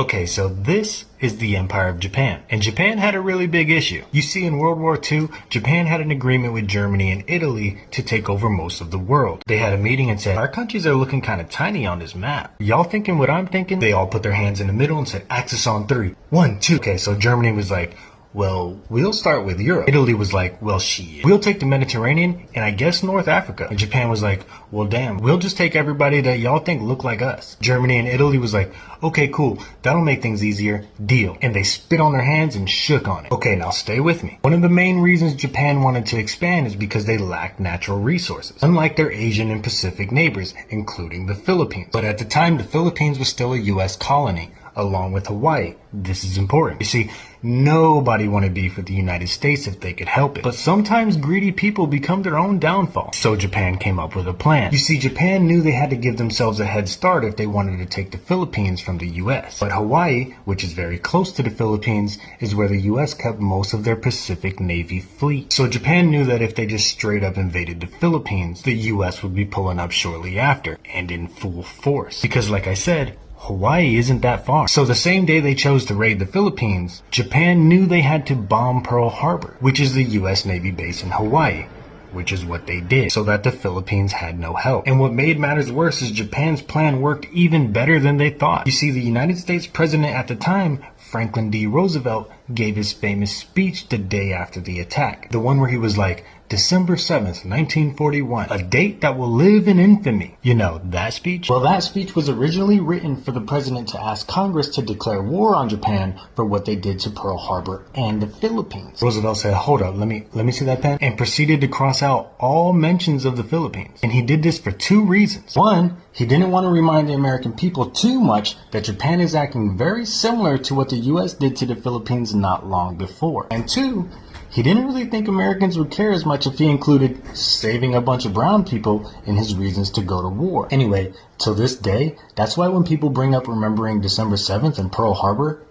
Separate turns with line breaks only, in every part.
Okay, so this is the Empire of Japan. And Japan had a really big issue. You see, in World War II, Japan had an agreement with Germany and Italy to take over most of the world. They had a meeting and said, our countries are looking kind of tiny on this map. Y'all thinking what I'm thinking? They all put their hands in the middle and said, Axis on 3. 1, 2. Okay, so Germany was like, well, we'll start with Europe. Italy was like, well, shit. We'll take the Mediterranean and I guess North Africa. And Japan was like, well, damn, we'll just take everybody that y'all think look like us. Germany and Italy was like, okay, cool. That'll make things easier. Deal. And they spit on their hands and shook on it. Okay, now stay with me. One of the main reasons Japan wanted to expand is because they lacked natural resources, unlike their Asian and Pacific neighbors, including the Philippines. But at the time, the Philippines was still a U.S. colony, along with Hawaii. This is important. You see, nobody wanted beef with the United States if they could help it. But sometimes greedy people become their own downfall. So Japan came up with a plan. You see, Japan knew they had to give themselves a head start if they wanted to take the Philippines from the US. But Hawaii, which is very close to the Philippines, is where the US kept most of their Pacific Navy fleet. So Japan knew that if they just straight up invaded the Philippines, the US would be pulling up shortly after, and in full force. Because like I said, Hawaii isn't that far. So the same day they chose to raid the Philippines, Japan knew they had to bomb Pearl Harbor, which is the US Navy base in Hawaii, which is what they did, so that the Philippines had no help. And what made matters worse is Japan's plan worked even better than they thought. You see, the United States president at the time, Franklin D. Roosevelt, gave his famous speech the day after the attack. The one where he was like, December 7th, 1941, a date that will live in infamy. You know, that speech? Well, that speech was originally written for the president to ask Congress to declare war on Japan for what they did to Pearl Harbor and the Philippines. Roosevelt said, hold up, let me see that pen, and proceeded to cross out all mentions of the Philippines. And he did this for two reasons. One, he didn't want to remind the American people too much that Japan is acting very similar to what the US did to the Philippines not long before. And two, he didn't really think Americans would care as much if he included saving a bunch of brown people in his reasons to go to war. Anyway, till this day, that's why when people bring up remembering December 7th and Pearl Harbor,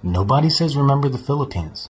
nobody says remember the Philippines.